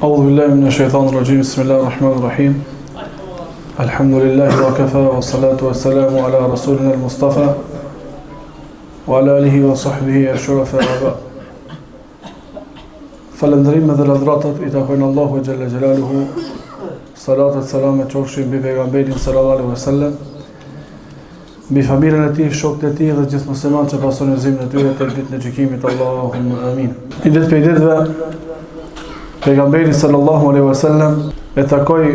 أعوذ بالله من الشيطان الرجيم بسم الله الرحمن الرحيم الحمد لله وكفى والصلاة والسلام على رسولنا المصطفى وعلى آله وصحبه الشرفاء وبعد Falëndërim dhe ladhratat I takojnë Allahu Gjelle Gjelaluhu, salatat salamet qofshin mbi pejgamberin sallallahu alaihi wasallam, mbi familjen e tij, shokët e tij dhe gjithë muslimanët që pasojnë zemrën e tyre tek ditën e gjykimit. Allahumma amin. Një ditë për ditëve pejgamberi sallallahu alaihi wasallam e takoi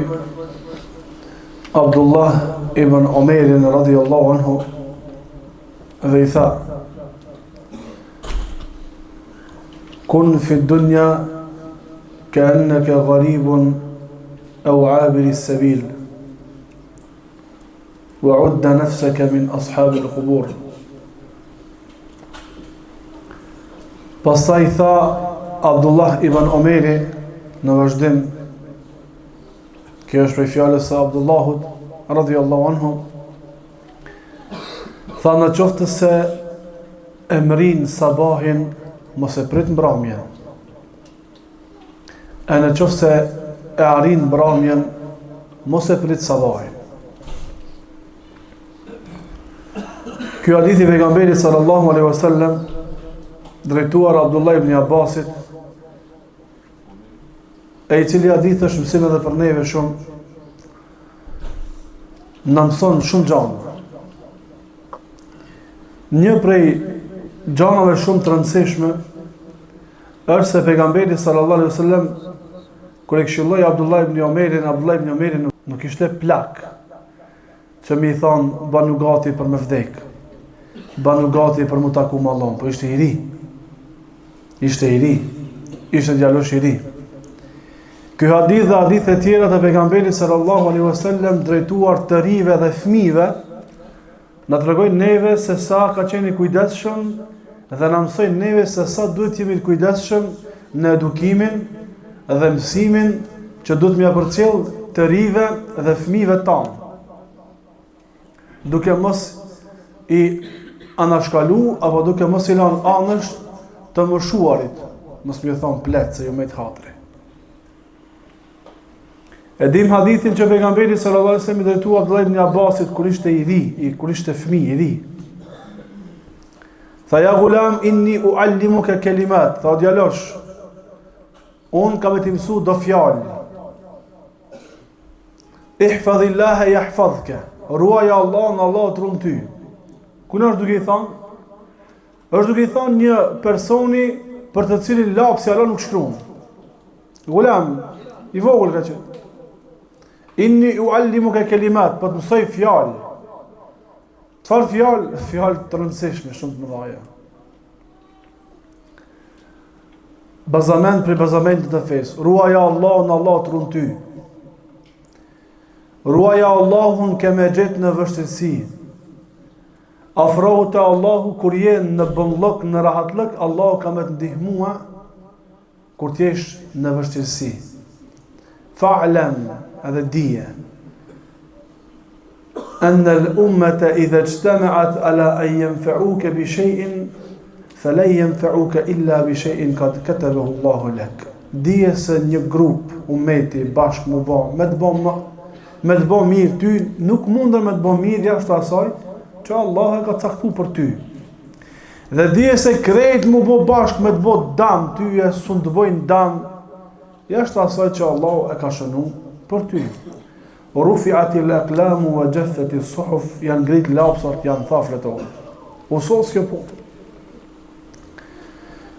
Abdullah ibn Omerin radhiyallahu anhu dhe I tha: Kun fi dunya ka'annaka gharibun aw 'abir as-sabil wa 'udda nafsaka min ashab al-qubur. Pastaj tha Abdullah ibn Omeri në vazhdim, kjo është prej fjalës së Abdullahut radhiyallahu anhu, tha në qoftë se e mrin sabahin mos e prit mbrëmjen, e në qoftë se e arrin mbrëmjen mos e prit sabahin. Ky hadith I pejgamberit sallallahu alaihi wasallam drejtuar Abdullah ibn Abbasit, e I cili hadith është mësim edhe për neve shumë, na mëson shumë gjëra. Një prej gjërave shumë të rëndësishme është se pejgamberi sallallahu alaihi wasallam kur e këshilloi Abdullah ibn Omerin nuk ishte plak që mi thonë banu gati për me vdek, banu gati për mu taku me Allahun, po ishte I ri. Ishte djalosh I ri. Ky hadith dhe hadith e tjera të pejgamberit sallallahu alaihi wasallam drejtuar të rive dhe fëmijëve na tregojnë neve se sa ka qenë I kujdesshëm dhe na mësojnë neve se sa duhet jemi të kujdesshëm në edukimin dhe mësimin që duhet më përcjell të rive dhe fëmijëve tanë, duke mos I anashkalu apo duke mos I lanë anësh të moshuarit, mos më thon plet se jo me të hatri. E dim hadithin që pejgamberi sallallahu alaihi wasallam I drejtua Abdullah ibn Abbasit kur ishte I ri, kur ishte fëmijë I ri. Tha: ja gulam inni uallimuka kalimat, tha djalosh, unë kam të mësu do fjalë. Ihfadhillaha yahfazka, ruaja Allahun, Allah të ruan ty. Ku është duke I thonë? Është duke I thonë një personi për të cilin lapsi Allah nuk shkruan. Gulam I vogël ka qenë. Inni uallimuka kalimat, po të mësoj fjalë. Çfarë fjalë? Fjalë të rëndësishme, shumë të mëdha. Bazament për bazamentet të fesë. Ruaja Allahun, Allah të ruan ty. Ruaja Allahun ke me gjetë në vështirësi. Afrohu te Allahu kur je në bëllëk, në rahatlëk, Allahu ka me të ndihmua kur t'jesh në vështirësi. Fa'lam, edhe dije, anë l'ummete idhe ijtama'at ala an yanfa'uka bi shay'in fala yanfa'uka illa bi shay'in qad katabahu Allahu lak. Dije se një grup ummeti bashkë me të bë mirë ty, nuk mundën me të bë mirë jashtë asaj që Allah e ka caktuar për ty. Dhe dije se krejt mu bë bashkë me të bë dam, ty e sun të bëjnë dam jashtë asaj që Allah e ka shënuar për ty. Rufi'ati al-aqlamu wa jaffati as-suhuf, janë ngrit lapsat, janë thaflet o. U sos kjo punë.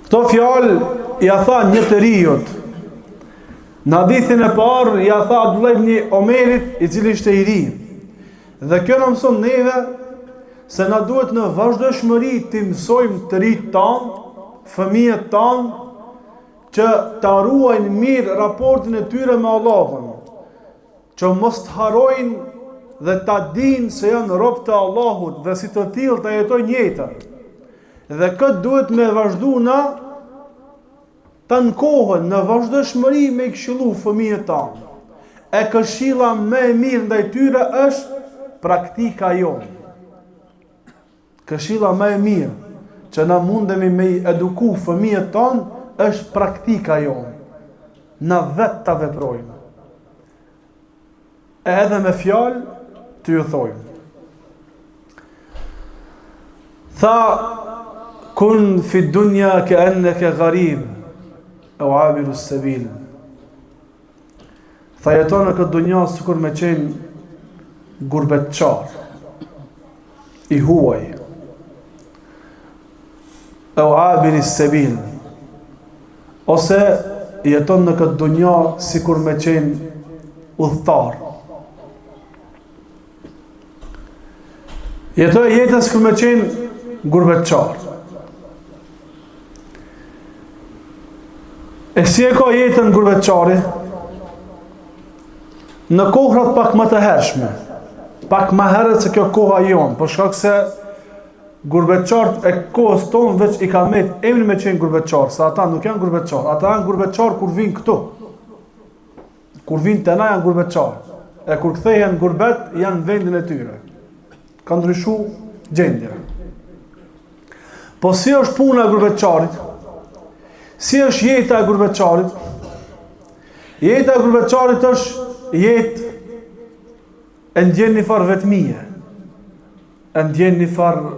Këto fjalë ja tha një të rijut. Në hadithin e parë ja tha Abdullah ibn Omerit, I cili ishte I ri. Dhe kjo na mëson neve se na duhet në vazhdimshmëri të mësojmë të rit tanë, fëmijët tanë, që ta ruajnë mirë raportin e tyre me Allahun, që mos të harojnë dhe ta dinë se janë rob të Allahut dhe si të tillë ta jetojnë jetën. Dhe këtë duhet me vazhdu na të ankohen në vazhdimshmëri me I këshillu fëmijët tanë. E këshilla më e mirë ndaj tyre është praktika jonë. Këshilla më e mirë që na mundemi me I eduku fëmijët tanë është praktika jonë. na vetë ta veprojmë. Edhe me fjalë të ju thojmë. Tha, kun fi dunja ke enneke gharib, e u abiru sebil. Tha, jeton në këtë dunja sikur me qenë gurbetçar, i huaj, e u abiru sebil, ose jeton në këtë dunja sikur me qenë udhëtar. Jetoj jetën sikur me qenë gurbetçar. E si e ka jetën gurbetçari? Në kohrat pak më të hershme, pak më herët se kjo koha jonë, për shkak se gurbetçarët e kohës tonë veç i ka met emrin me qenë gurbetçar, se ata nuk janë gurbetçar, ata janë gurbetçar kur vinë këtu. Kur vinë te na janë gurbetçar, e kur kthehen gurbet janë në vendin e tyre. Ka ndryshu gjendja. Po si është puna e gurbetçarit? Si është jeta e gurbetçarit? Jeta e gurbetçarit është jetë e ndjen një farë vetmije, e ndjen një farë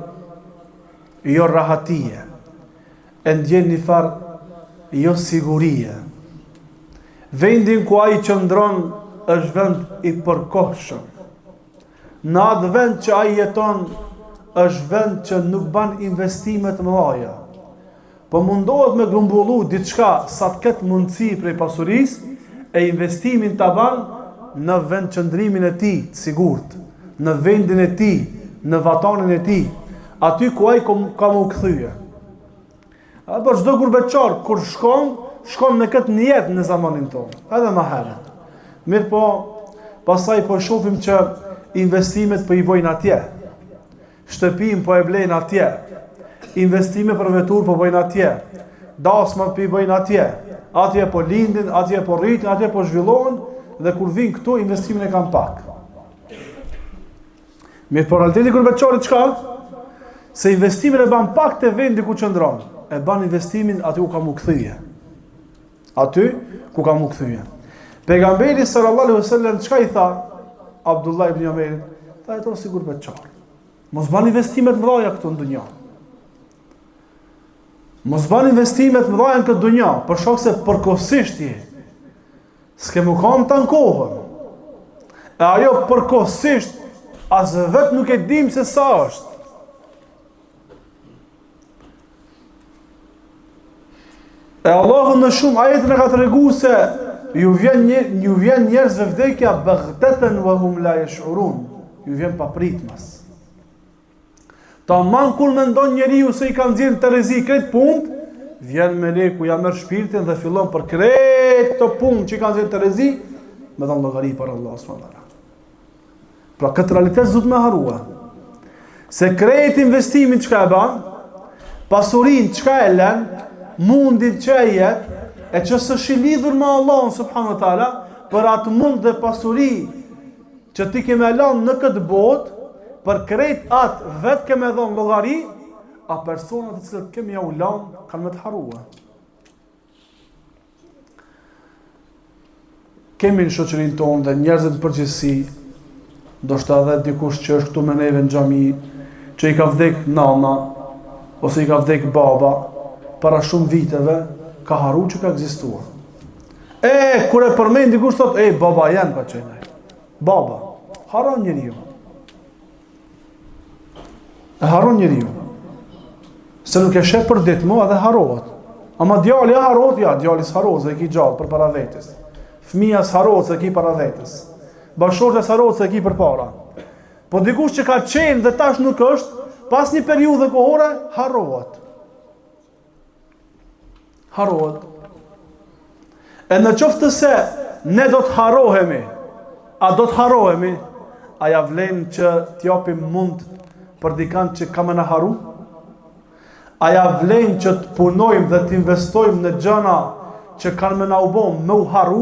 jo rahatije, e ndjen një farë jo sigurie. Vendin ku ai qëndron është vend i përkohshëm. Në atë vend që ai jeton është vend që nuk ban investimet më dhaja, po mundohet me grumbullu diçka sa të ketë mundësi prej pasurisë, e investimin të ban në vend qëndrimin e tij të sigurt, në vendin e tij, në vatanin e tij, aty ku ai ka më kthye. Apo çdo gurbetçar kur shkon me këtë nijet në zamanin tonë, edhe më herët. Mirë po, pastaj po shohim që investimet po i bojnë atje. Shtëpim po e blejnë atje. Investime për vetur po bojnë atje. Dasmat po i bojnë atje. Atje po lindin, atje po rritin, atje po zhvillohen, dhe kur vinë këtu investimin e kanë pak. Mirë po realiteti gurbetçarit çka? Se investimin e ban pak te vendi ku qëndron, e ban investimin aty ku ka mu kthye. Aty ku ka mu kthye. Pejgamberi sallallahu alaihi wasallam çka i tha Abdullah ibn Omerit? Tha jeton si gurbetçar. Mos ban investimet mëdha këtu në dunjë. Mos ban investimet mëdha në këtë dunjë, për shkak se përkohësisht je. S'ke më kam të në kohën. E ajo përkohësisht as vetë nuk e dim se sa është. E Allahu në shumë ajetën e ka të regu se ju vjen njerëzve vdekja baghtatan wa hum la yash'urun. Ju vjen pa pritmas. Tamam kur mendon njeriu se i ka nxjerrë Terezi këtë punë, vjen meleku ja merr shpirtin dhe fillon për krejt këto punë që i ka nxjerrë Terezi, me dhënë llogari për Allah subhanahu wa taala. Pra këtë realitet zot me harua. Se krejt investimin çka e ban, pasurinë çka e lën, mundin që e jet, e që së shilidhur me Allahun subhanahu wa taala, për atë mund dhe pasuri që ti keme lanë në këtë botë, për krejt atë vetë keme dhonë llogari, a personat të cilët kemi ja u lanë, kanë me të harua. Kemi në shoqërinë tonë dhe njerëzit në përgjithësi, ndoshta edhe dikush që është këtu me neve në xhami, që i ka vdek nana, ose i ka vdek baba, para shumë viteve, ka haru që ka ekzistuar. Kur e përmend dikush thot, baba jam ka qenë. Baba, haron njeriu. E haron njeriu. Se nuk e sheh për ditë më edhe harohet. Ama djali harohet, ja, djali s'harohet se ki gjallë për para vetes. Fëmia s'harohet se ki para vetes. Bashortja s'harohet se ki për para. Po dikush që ka qenë dhe tash nuk është, pas një periudhe kohore harrohet. Harrohet. E në qoftë se ne do të harrohemi, a do të harrohemi, a ja vlen që t'japim mund për dikant që ka me në haru? A ja vlen që të punojmë dhe të investojmë në gjëna që kanë me në ubom me u haru?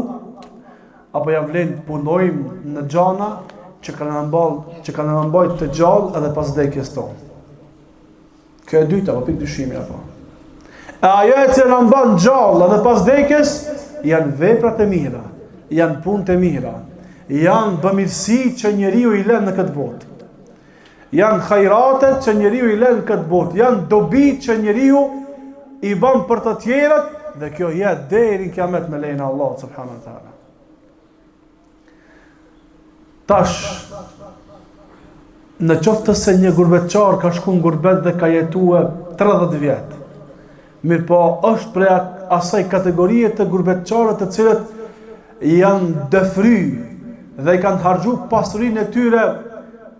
Apo ja vlen të punojmë në gjëna që kanë në mbajt të gjallë edhe pas vdekjes tonë? Kjo e dyta, po pikë dyshimi apo. E ajo e që në mban gjallë edhe pas vdekjes, janë veprat e mira, janë punët e mira, janë bamirësi që njeriu i lën në këtë botë. Janë hajratet që njeriu i lën në këtë botë, janë dobit që njeriu i bën për të tjerët, dhe kjo jetë deri në kiamet me lejen e Allahut subhanahu wa taala. Tash, në qoftë se një gurbetçar ka shku në gurbet dhe ka jetuar 30 vjet, mirë po është prej asaj kategorie të gurbetçarëve të cilët janë dëfry dhe i kanë harxhu pasurinë e tyre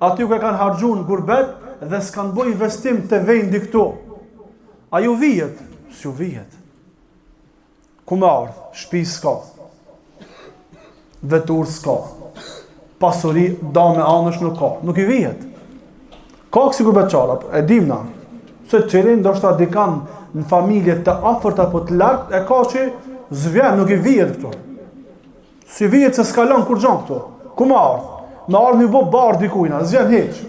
aty ku e kanë harxhu në gurbet dhe s'kanë bëj investim të vendi këtu. A ju vijet? S'ju vijet. Ku me ardh? Shtëpi s'ka. Vetur s'ka. Pasuri dame anësh nuk ka. Nuk i vijet. Ka kësi gurbetçara, e dim na. Se cilin ndoshta dikan në familje të afërt apo të lartë, e ka që zvjen, nuk i vijet këtu. Si vijet se s'kalon kur gjon këtu. Ku me ardh? Me ardh një bo bardh dikujna, zjen heq.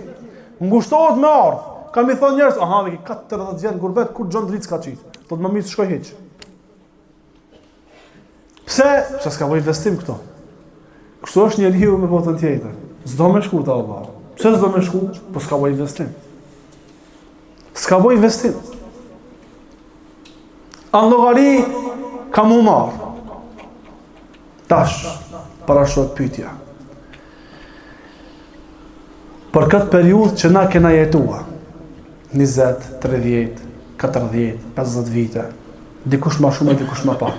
Ngushtohet me ardh. Kam i thonë njerëz, aha, dhe ki 40 vjet gurbet, kur gjon dritë s'ka qitë. Thot më mirë shkoj heq. Pse? Pse s'ka bëj investim këto. Kështu është njeriu me botën tjetër. S'do me shku te Allah. Pse s'do me shku? Po s'ka bëj investim. S'ka bëj investim. Anë llogari ka mu marr. Tash, parashot pyetja. Për këtë periudhë që na kena jetua, 20, 30, 40, 50 vite, dikush ma shumë e dikush ma pak.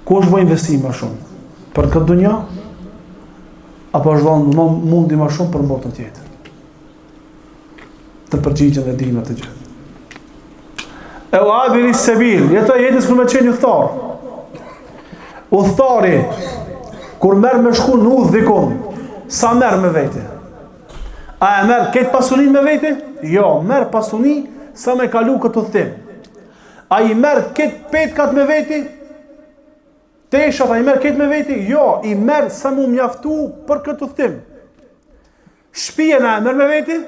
Ku është bëj investim ma shumë? Për këtë dunja? Apo është dhënë mundi ma shumë për botën tjetër? Të përgjigjen dhe dimë të gjithë. E u abiri sebil, jetë jetës kër me qenë udhëtar. Udhëtari, kur merë me shku në udhë dikon, sa merë me vete? A e merë këtë pasunin me vete? Jo, merë pasunin sa me kalu këtë udhëtim. A i merë këtë petkat me vete? Teshat, a i merë këtë me vete? Jo, i merë sa mu mjaftu për këtë udhëtim. Shpije na e merë me vete?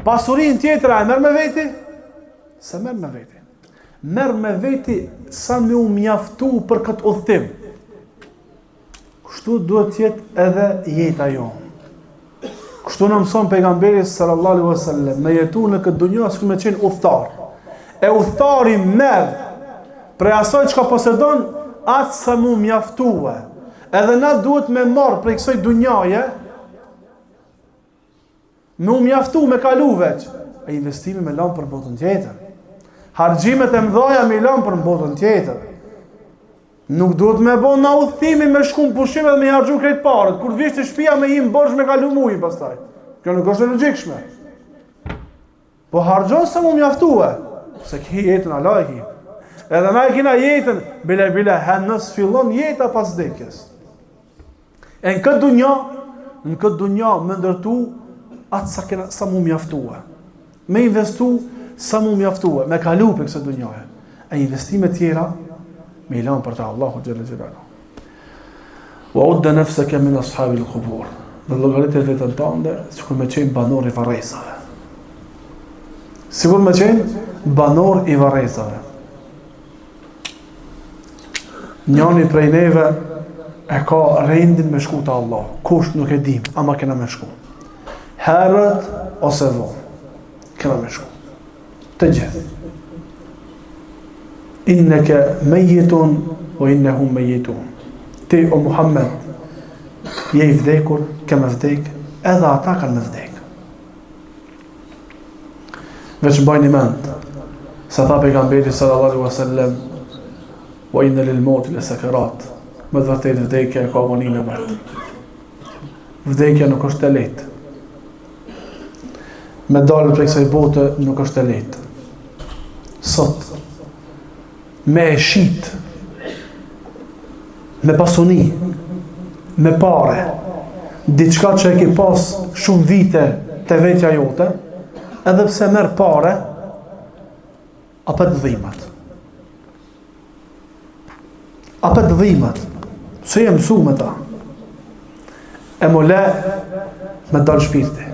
Pasurin tjetër a e merë me vete? Se merë me vete. Merë me vete sa mu mjaftu për këtë udhëtim. Kështu duhet tjetë edhe jeta jonë. Kështu në mëson pejgamberi sallallahu alaihi wasallam, me jetu në këtë dunjë s'ku me qenë udhëtar. E udhëtari merë prej asaj që ka posedon, atë sa mu mjaftue. Edhe na duhet me marë prej kësaj dunjaje, me u mjaftu, me kalu veç. E investimi me lanë për botën tjetër. Hargjimet e mdhaja me lanë për botën tjetër. Nuk duhet me bo na udhëtimi me shkum pushime dhe me hargju krejt parët. Kur vishë të shpia me im borsh me kalu mujë pastaj. Kjo nuk është e logjikshme. Po hargjo se mu mjaftue. Se ki jetën ala e ki. Edhe na e kina jetën, bile henës fillon jeta pas vdekjes. E në këtë dunja me ndërtu atë sa mu mjaftue. Me investu sa mu mjaftue. Me kalu për kësë dunjaje. E investime tjera, me ilan për ta Allahu Gjellë Gjellalu. Wa udda nafsaka min ashabil qubur. Dhe llogaritë vetën tënde, sikur me qenë banor i varrezave. Sikur me qenë banor i varrezave. Njani prej neve e ka rendin me shku te Allah. Kush nuk e dim, ama kena me shku. Herët ose vonë. Kena me shku. Të gjithë. Inneke mejitun o innehum mejitun. Ti o Muhammed je i vdekur, ke me vdek, edhe ata kanë me vdek. Veç bajni mend, se tha pejgamberi sallallahu alaihi wasallam, wa inna lil mauti la sakarat. Me të vërtetë vdekja ka agoninë e vet. Vdekja nuk është e lehtë. Me dalë prej kësaj bote nuk është e lehtë. Sot me e shit, me pasuni, me pare, diçka që e ki pas shumë vite të vetja jote, edhe pse merë pare, apet dhimat. Apet dhimat, se jem su me ta. E mo le me dalë shpirti.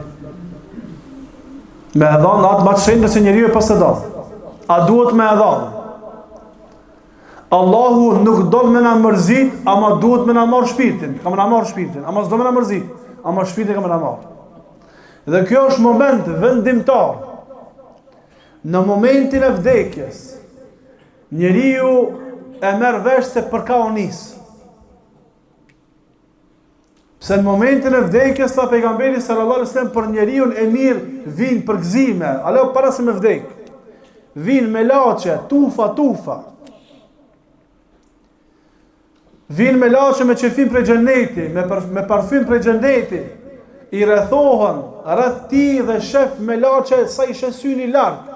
Me edhan atë ma të shenjë nëse njeri e pas të dalë. A duhet me edhan. Allahu nuk do me na mërzit, ama duhet me na marrë shpirtin. Ka me na marrë shpirtin, ama s'do me na mërzit, ama shpirtin ka me na marrë. Dhe kjo është moment vendimtar. Në momentin e vdekjes, njeriu e merr vesh se për ka unis. Pse në momentin e vdekjes, tha pejgamberi sallallahu alaihi wasallam, për njeriu e mirë vin për gëzime, alo para se me vdek. Vin me laçe, tufa. Vin me laçe me qefim prej xheneti, me parfym prej xheneti. I rrethohen rreth tij dhe shef me laçe sa i syni larg.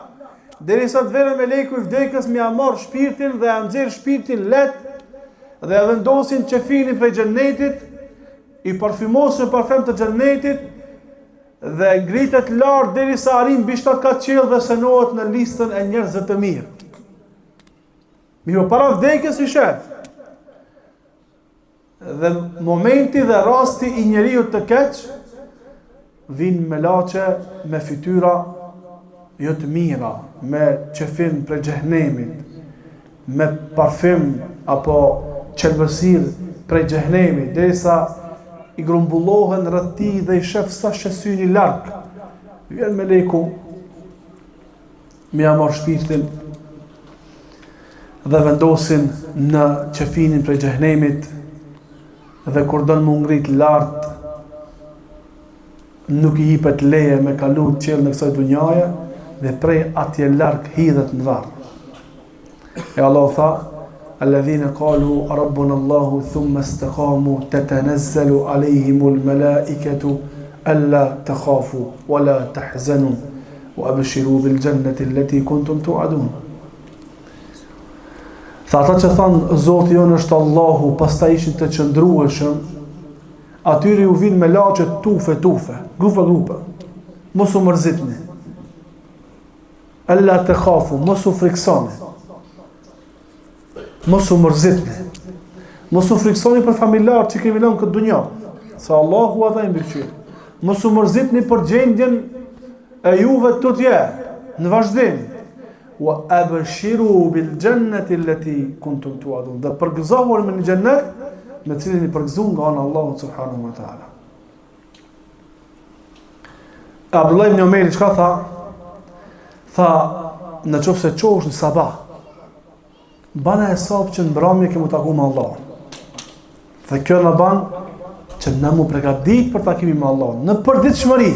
Derisa të vjen meleku i vdekjes me marr shpirtin dhe ja nxjerr shpirtin dhe ja vendosin qefinin prej xhenetit, i parfymosin me parfum të xhenetit dhe ngritet lart derisa arrin mbi 7 qiell dhe senohet në listën e njerëzve të mirë. Mirë, para vdekjes i shef. Dhe momenti dhe rasti i njeriu të keq vin me laçe, me fytyra jo të mira, me qefim prej xhehenemit, me parfym apo qelbësir prej xhehenemit, derisa i grumbullohen rreth tij dhe i shef sa syni larg. Vjen meleku me ja marr shpirtin dhe vendosin në qefinin prej xhehenemit, dhe kur don mu ngrit lart, nuk i jepet leje me kalu qell në kësaj dunjaje, dhe prej atje larg hidhet në varr. E Allah tha: alladhina qalu rabbuna Allahu thumma istaqamu tatanazzalu alayhimul malaikatu alla takhafu wala tahzanu wa abshiru bil jannati allati kuntum tu'adun. Tha ata që thanë Zoti jonë është Allahu, pastaj ishin të qëndrueshëm, atyri u vinë me laçe tufe, grupe. Mos u mërzitni. Alla takhafu, mos u friksoni. Mos u mërzitni. Mos u friksoni për familjar që kemi lënë këtë dunjë. Se Allahu ata i mbikëqyr. Mos u mërzitni për gjendjen e juve tutje, në vazhdim. Wa abshiru bil jannati allati kuntum tu'adun. Dhe përgëzohuni me një xhennet me cilin i përgëzuar nga ana Allahu subhanahu wa taala. Abdullah ibn Umar çka tha? Tha, në qoftë se qosh në sabah, bana e sabë që në mbrëmje kemu taku me Allah. Dhe kjo në banë që në mu pregadit për takimi me Allah, në përditshmëri.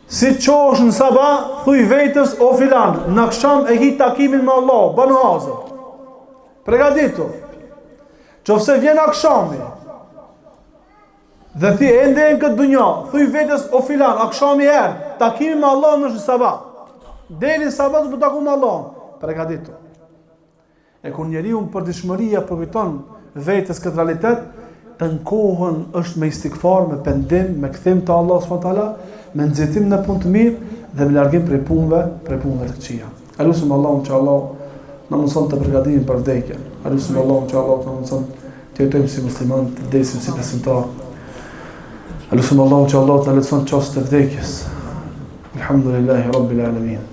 Si qosh në sabah, thuj vetës, o filan, në akşam e hi takimin me Allah, banë hazër. Pregaditu. Qofse vjen akşami, dhe ti ende në këtë dunja, thuj vetës, o filan, akşami herë, takimi me Allah në sabah. Deri në sabah të taku me Allah, pregaditu. E kur njeriu në përditshmëria përfiton vetes këtë realitet, të në kohën është me istikfar, me pendim, me kthim të Allah s.w.t, me nxitim në punë të mirë dhe me largim prej punëve të këqija. Elusim Allahun që Allah na mëson të përgatitemi për vdekjen. Elusim Allahun që Allah na mëson të jetojmë si musliman, të vdesim si besimtar. Elusim Allahun që Allah na lehtëson çështën e vdekjes. Alhamdulillahi rabbil alamin.